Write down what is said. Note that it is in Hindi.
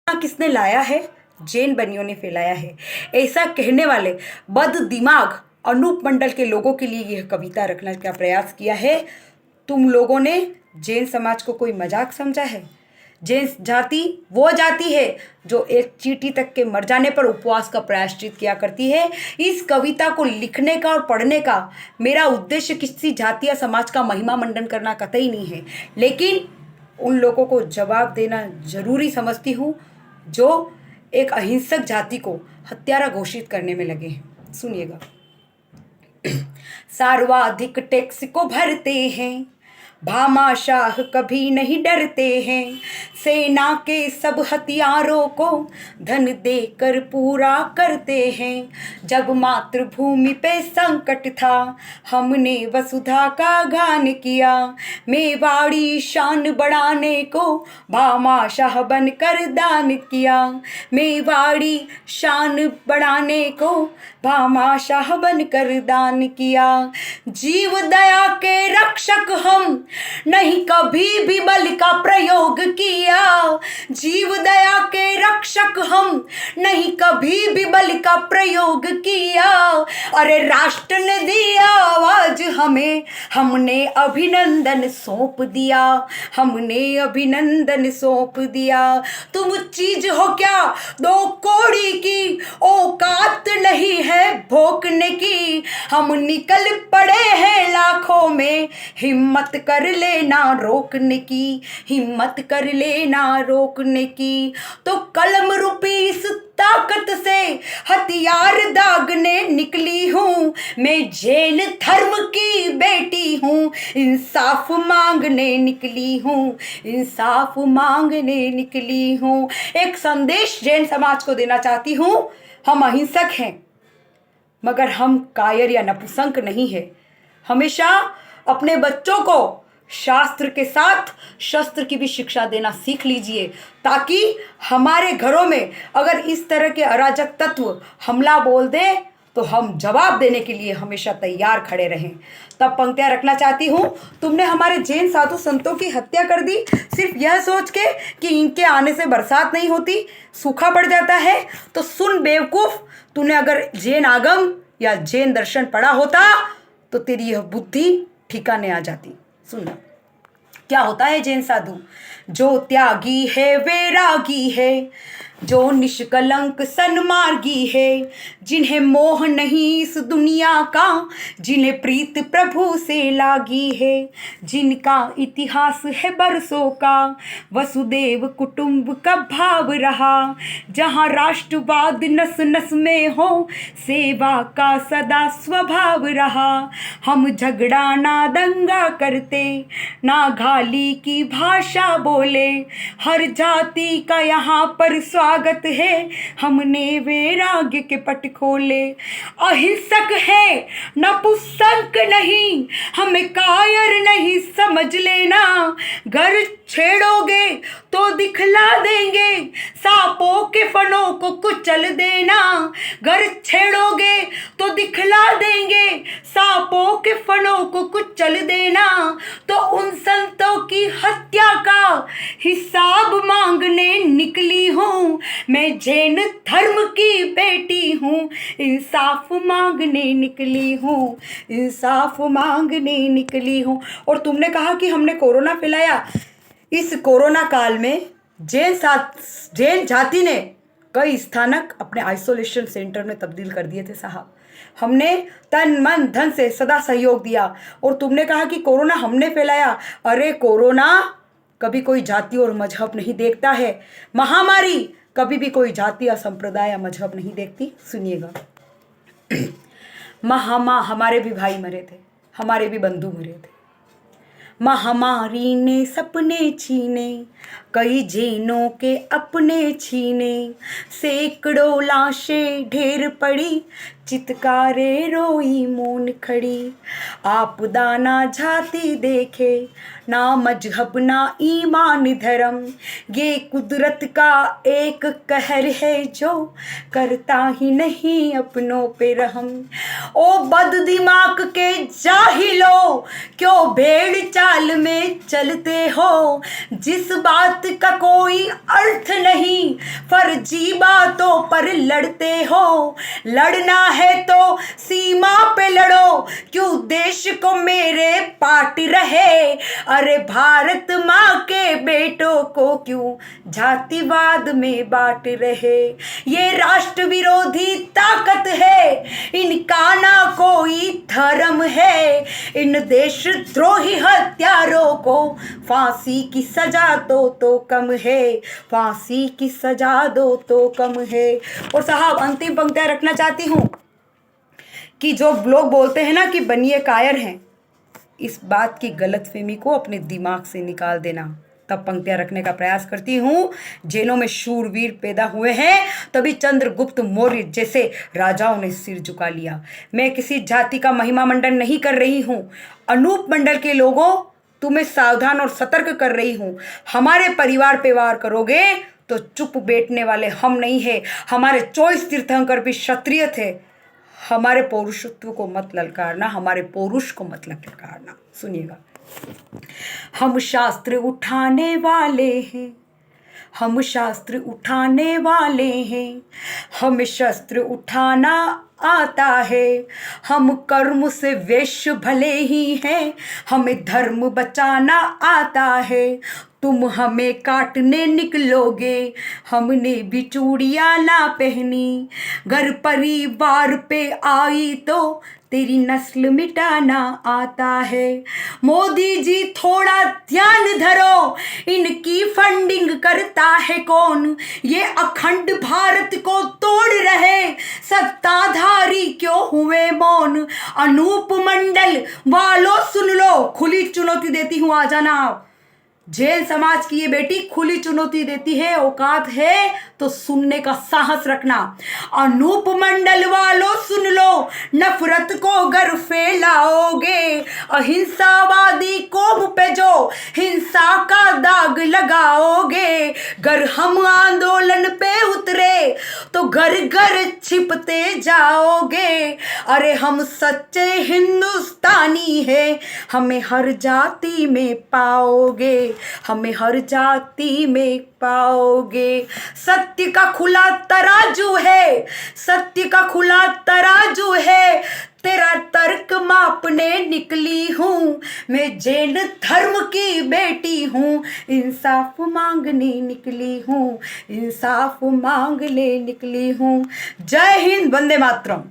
किसने लाया है? जैन बनियों ने फैलाया है। ऐसा कहने वाले बद दिमाग अनूप मंडल के लोगों के लिए यह कविता रखने का प्रयास किया है। तुम लोगों ने जैन समाज को कोई मजाक समझा है? जैन जाति वो जाति है जो एक चींटी तक के मर जाने पर उपवास का प्रायश्चित किया करती है। इस कविता को लिखने का और पढ़ने का मेरा उद्देश्य किसी जाति या समाज का महिमा मंडन करना कतई नहीं है, लेकिन उन लोगों को जवाब देना जरूरी समझती हूँ जो एक अहिंसक जाति को हत्यारा घोषित करने में लगे हैं। सुनिएगा। सर्वाधिक टैक्स को भरते हैं, भामाशाह कभी नहीं डरते हैं, सेना के सब हथियारों को धन देकर पूरा करते हैं। जब मातृभूमि पे संकट था हमने वसुधा का गान किया, मेवाड़ी शान बढ़ाने को भामाशाह बनकर दान किया। मेवाड़ी शान बढ़ाने को भामाशाह बनकर दान किया। जीव दया के रक्षक हम, नहीं कभी भी बल का प्रयोग किया। जीव दया के रक्षक हम, नहीं कभी भी बल का प्रयोग किया। अरे राष्ट्र ने दिया आवाज हमें, हमने अभिनंदन सौंप दिया, हमने अभिनंदन सौंप दिया। तुम चीज हो क्या दो कौड़ी की, औकात नहीं है भोंकने की। हम निकल पड़े हैं लाखों में, हिम्मत कर लेना रोकने की, हिम्मत कर लेना रोकने की। तो कलम रूपी इस ताकत से हथियार दागने निकली हूँ। मैं जैन धर्म की बेटी हूँ, इंसाफ मांगने निकली हूँ, इंसाफ मांगने निकली हूँ। एक संदेश जैन समाज को देना चाहती हूँ। हम अहिंसक हैं मगर हम कायर या नपुंसक नहीं है। हमेशा अपने बच्चों को शास्त्र के साथ शस्त्र की भी शिक्षा देना सीख लीजिए, ताकि हमारे घरों में अगर इस तरह के अराजक तत्व हमला बोल दे तो हम जवाब देने के लिए हमेशा तैयार खड़े रहें। तब पंक्तियां रखना चाहती हूँ। तुमने हमारे जैन साधु संतों की हत्या कर दी सिर्फ यह सोच के कि इनके आने से बरसात नहीं होती, सूखा पड़ जाता है। तो सुन बेवकूफ़, तूने अगर जैन आगम या जैन दर्शन पढ़ा होता तो तेरी यह बुद्धि ठिकाने आ जाती। सुनना क्या होता है जैन साधु। जो त्यागी है वैरागी है, जो निष्कलंक सन्मार्गी है, जिन्हें मोह नहीं इस दुनिया का, जिन्हें प्रीत प्रभु से लागी है, जिनका इतिहास है बरसों का, वसुदेव कुटुंब का भाव रहा। जहाँ राष्ट्रवाद नस नस में हो, सेवा का सदा स्वभाव रहा। हम झगड़ा ना दंगा करते, ना गाली की भाषा बोले, हर जाति का यहाँ पर स्वागत है, हमने वैराग्य के पट खोले। अहिंसक है नपुंसक नहीं, हमें कायर नहीं समझ लेना। घर छेड़ोगे तो दिखला देंगे, सांपों के फनों को कुचल देना। घर छेड़ोगे तो दिखला देंगे, सांपों के फनों को कुचल देना। तो उन संतों की हत्या का हिसाब मांगने निकली हूँ। मैं जैन धर्म की बेटी हूँ, इंसाफ मांगने निकली हूँ, इंसाफ मांगने निकली हूँ। और तुमने कहा कि हमने कोरोना फैलाया। इस कोरोना काल में जैन जाति ने कई स्थानक अपने आइसोलेशन सेंटर में तब्दील कर दिए थे साहब। हमने तन मन धन से सदा सहयोग दिया। और तुमने कहा कि कोरोना हमने फैलाया। अरे कोरोना कभी कोई जाति और मजहब नहीं देखता है। महामारी कभी भी कोई जाति या संप्रदाय या मजहब नहीं देखती। सुनिएगा। हमारे भी भाई मरे थे, हमारे भी बंधु मरे थे। महामारी ने सपने छीने, कई जैनों के अपने छीने। सैकड़ों लाशें ढेर पड़ी, चित्कारे रोई मौन खड़ी। आपदा ना जाति देखे, ना मजहब ना ईमान धर्म, ये कुदरत का एक कहर है जो करता ही नहीं अपनों पे रहम। ओ बद दिमाग के जाहिलो, क्यों भेड़ चाल में चलते हो। जिस बात का कोई अर्थ नहीं, फर्जी बातों पर लड़ते हो। लड़ना है तो सीमा पे लड़ो, क्यों देश को मेरे पाट रहे। अरे भारत माँ के बेटों को क्यों जातिवाद में बांट रहे। ये राष्ट्र विरोधी ताकत है, इनका ना कोई धर्म है। इन देशद्रोही हत्यारों को फांसी की सजा दो तो कम है, फांसी की सजा दो तो कम है। और साहब अंतिम पंक्तियां रखना चाहती हूँ कि जो लोग बोलते हैं ना कि बनिए कायर हैं, इस बात की गलतफहमी को अपने दिमाग से निकाल देना। तब पंक्तियां रखने का प्रयास करती हूँ। जेलों में शूरवीर पैदा हुए हैं, तभी चंद्रगुप्त मौर्य जैसे राजाओं ने सिर झुका लिया। मैं किसी जाति का महिमा मंडन नहीं कर रही हूँ। अनूप मंडल के लोगों, तुम्हें सावधान और सतर्क कर रही हूँ। हमारे परिवार पे वार करोगे तो चुप बैठने वाले हम नहीं है। हमारे 24 तीर्थंकर भी क्षत्रिय थे। हमारे पौरुषत्व को मत ललकारना, हमारे पौरुष को मत ललकारना। सुनिएगा, हम शास्त्र उठाने वाले हैं, हम शास्त्र उठाने वाले हैं, हमें शस्त्र उठाना आता है। हम कर्म से वैश्य भले ही हैं, हमें धर्म बचाना आता है। तुम हमें काटने निकलोगे, हमने भी चूड़ियाँ ना पहनी। घर परिवार पे आई तो तेरी नस्ल मिटाना आता है। मोदी जी थोड़ा ध्यान धरो, इनकी फंडिंग करता है कौन। ये अखंड भारत को तोड़ रहे, सत्ताधारी क्यों हुए मौन। अनूप मंडल वालों सुन लो, खुली चुनौती देती हूँ, आ जाना आप। जैन समाज की ये बेटी खुली चुनौती देती है, औकात है तो सुनने का साहस रखना। अनूप मंडल वालों सुन लो, नफरत को अगर फैलाओगे, अहिंसावादी कौम पे जो हिंसा का दाग लगाओगे। घर हम आंदोलन पे उतरे तो घर घर छिपते जाओगे। अरे हम सच्चे हिंदुस्तानी है, हमें हर जाति में पाओगे, हमें हर जाति में पाओगे। सत्य का खुला तराजू है, सत्य का खुला तराजू है। तेरा तर्क मापने निकली हूँ, मैं जैन धर्म की बेटी हूँ। इंसाफ मांगने निकली हूँ, इंसाफ मांगने निकली हूँ। जय हिंद, वंदे मातरम।